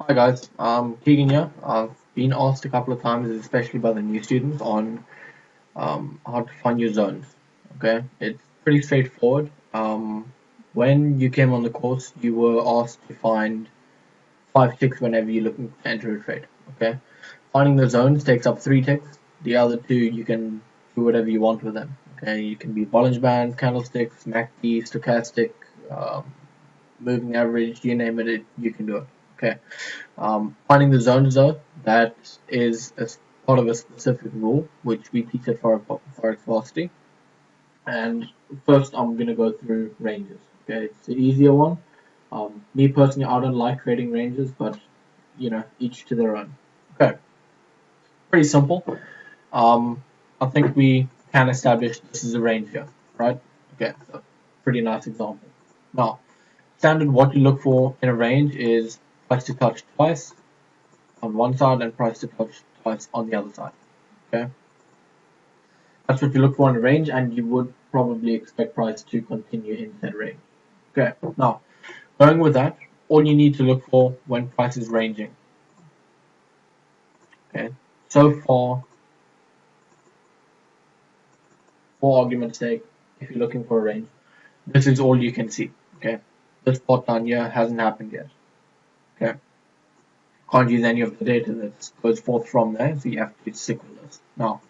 Hi guys, Keegan here. I've been asked a couple of times, especially by the new students, on how to find your zones. Okay, it's pretty straightforward. When you came on the course, you were asked to find five ticks whenever you're looking to enter a trade. Okay, finding the zones takes up three ticks. The other two you can do whatever you want with them. Okay, you can be Bollinger Band, candlesticks, MACD, stochastic, um, moving average, you name it, you can do it. Okay. Finding the zones though, that is as part of a specific rule which we teach at Forex Varsity. And first, I'm gonna go through ranges. Okay, it's the easier one. Me personally, I don't like trading ranges, but each to their own. Okay, pretty simple. I think we can establish this is a range here, right? Okay, so pretty nice example. Now, standard what you look for in a range is price to touch twice on one side and price to touch twice on the other side. Okay, that's what you look for in a range, and you would probably expect price to continue in that range. Okay, now going with that, all you need to look for when price is ranging. Okay, so far, for argument's sake, if you're looking for a range, this is all you can see. Okay, this part down here hasn't happened yet. Okay, can't use any of the data that goes forth from there, so you have to stick with this. Now,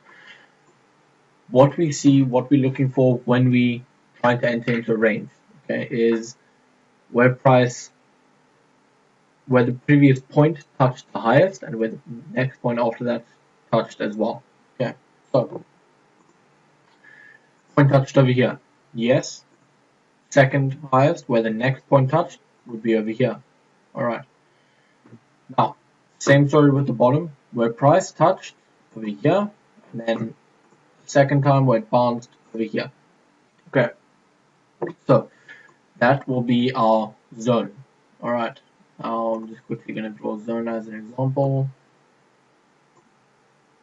what we see, what we're looking for when we try to enter into a range, okay, is where price, where the previous point touched the highest and where the next point after that touched as well. Okay, so point touched over here, yes. Second highest, where the next point touched, would be over here. All right. Now, same story with the bottom, where price touched over here, and then second time where it bounced over here. Okay, so that will be our zone. All right. I'm just quickly going to draw zone as an example.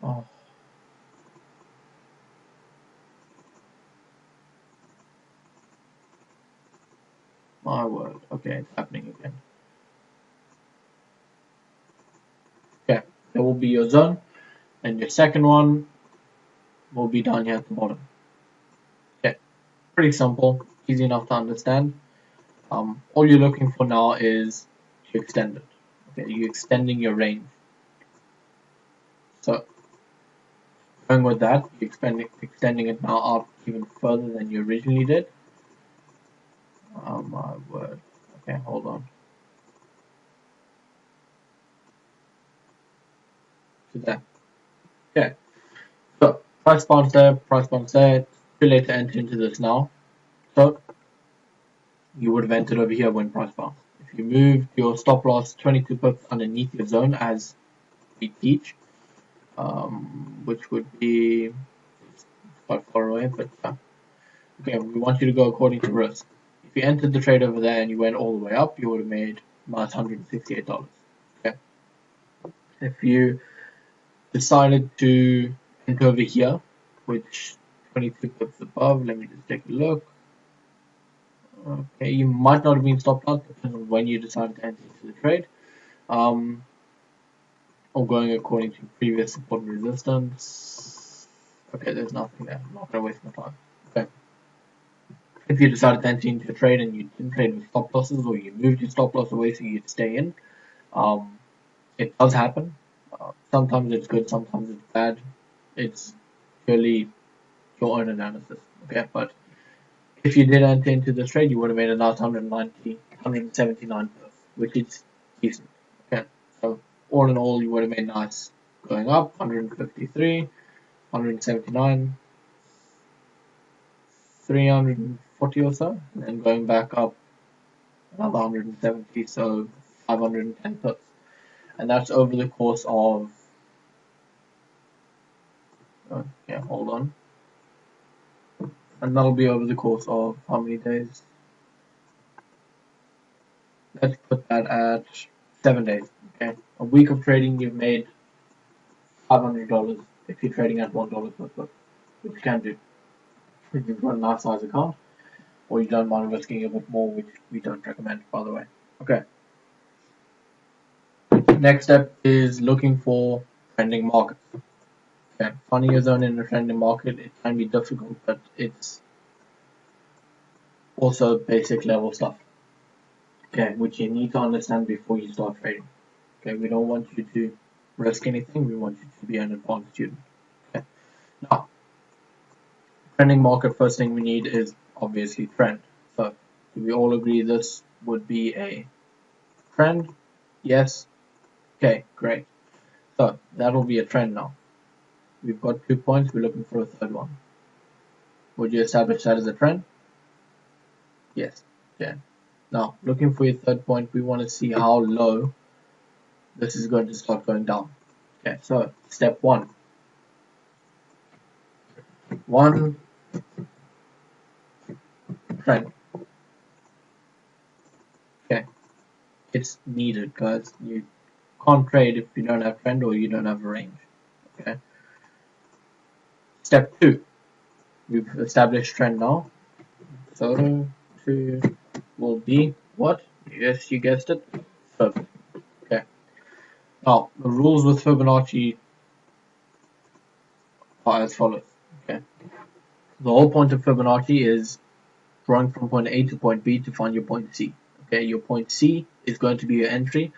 Oh, my word. Okay, it's happening again. Okay, there will be your zone, and your second one will be down here at the bottom. Okay, pretty simple, easy enough to understand. All you're looking for now is to extend it. Okay, you're extending your range. So going with that, you're extending it now out even further than you originally did. Oh my word. Okay, hold on. To that. Okay. So price bounce there, price bounce there. Too late to enter into this now. So you would have entered over here when price bounced. If you move your stop loss 22 pips underneath your zone as we teach, which would be quite far away, but okay, we want you to go according to risk. If you entered the trade over there and you went all the way up, you would have made minus $168. Okay. If you decided to enter over here, which 22 pips above, let me just take a look. Okay, you might not have been stopped out depending on when you decided to enter into the trade. Or going according to previous support and resistance. Okay, there's nothing there. I'm not going to waste my time. Okay. If you decided to enter into a trade and you didn't trade with stop losses or you moved your stop loss away so you'd stay in, it does happen. Sometimes it's good, sometimes it's bad. It's purely your own analysis. Okay, but if you did enter into this trade, you would have made a nice 190, 179 perf, which is decent. Okay, so all in all, you would have made nice going up 153, 179, 340 or so, and then going back up another 170, so 510 pips. And that's over the course of, okay, hold on. And that'll be over the course of how many days? Let's put that at 7 days. Okay, a week of trading, you've made $500 if you're trading at $1 per pip, which you can do if you've got a nice size account, or you don't mind risking a bit more, which we don't recommend, by the way. Okay. Next step is looking for trending markets. Okay, finding your zone in a trending market, it can be difficult, but it's also basic level stuff. Okay, which you need to understand before you start trading. Okay, we don't want you to risk anything, we want you to be an advanced student. Okay. Now, trending market, first thing we need is obviously trend. So, do we all agree this would be a trend? Yes. Okay, great. So, that'll be a trend now. We've got 2 points, we're looking for a third one. Would you establish that as a trend? Yes. Okay. Now, looking for your third point, we want to see how low this is going to start going down. Okay, so step 1. Trend. Okay, it's needed, guys. You can't trade if you don't have trend or you don't have a range. Okay. Step 2. We've established trend now. So 2 will be what? Yes, you guessed it. Fib. Okay. Now the rules with Fibonacci are as follows. Okay. The whole point of Fibonacci is drawing from point A to point B to find your point C. Okay, your point C is going to be your entry,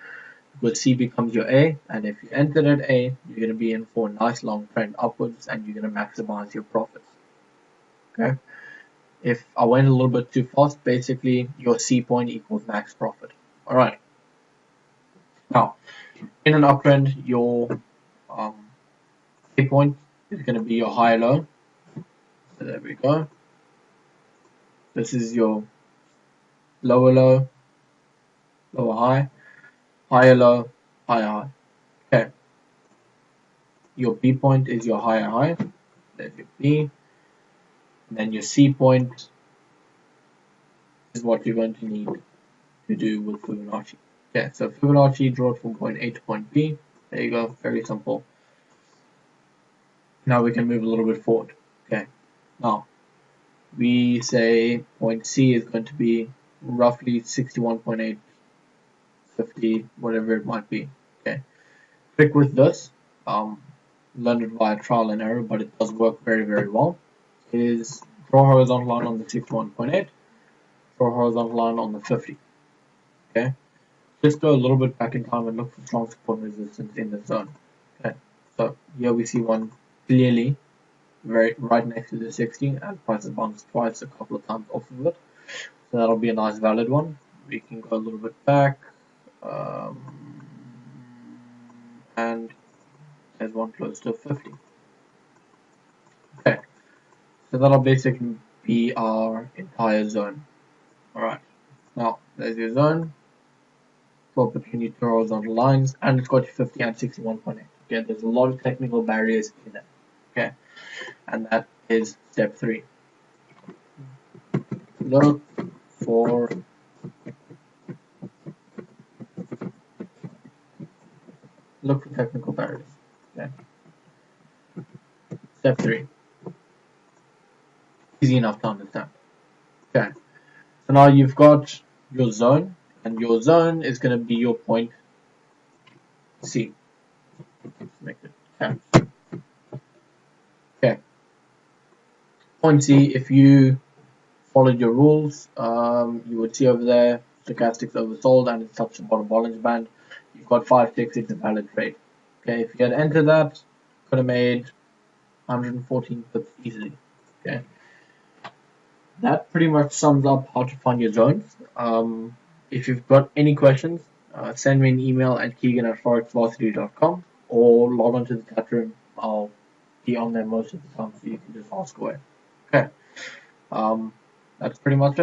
because C becomes your A, and if you entered at A, you're going to be in for a nice long trend upwards, and you're going to maximize your profits. Okay. If I went a little bit too fast, basically your C point equals max profit. Alright. Now, in an uptrend, your A point is going to be your high low. So there we go. This is your lower low, lower high, higher low, higher high. Okay. Your B point is your higher high. There's your B. And then your C point is what you're going to need to do with Fibonacci. Okay, so Fibonacci, draw it from point A to point B. There you go, very simple. Now we can move a little bit forward. Okay, now we say point C is going to be roughly 61.8, 50, whatever it might be. Okay, trick with this, learned it via trial and error, but it does work very, very well, is draw horizontal line on the 61.8, draw horizontal line on the 50. Okay, just go a little bit back in time and look for strong support and resistance in the zone. Okay, so here we see one clearly right next to the 60, and price has bounced twice, a couple of times off of it, so that'll be a nice valid one. We can go a little bit back, and there's one close to 50. Okay, so that'll basically be our entire zone. Alright, now there's your zone. Go between your two horizontal lines, and it's got your 50 and 61.8. Okay, there's a lot of technical barriers in there. Okay, and that is step 3. Look for technical barriers. Okay. Step 3. Easy enough to understand. Okay. So now you've got your zone, and your zone is going to be your point C. Let's make it 10. Okay. Point C, if you followed your rules, you would see over there stochastics oversold and it's touched the bottom Bollinger Band. You've got 5 ticks, it's a valid trade. Okay, if you had entered that, could have made 114 pips easily. Okay, that pretty much sums up how to find your zones. If you've got any questions, send me an email at keegan@forexvarsity.com or log on to the chat room. I'll be on there most of the time, so you can just ask away. Okay, that's pretty much it.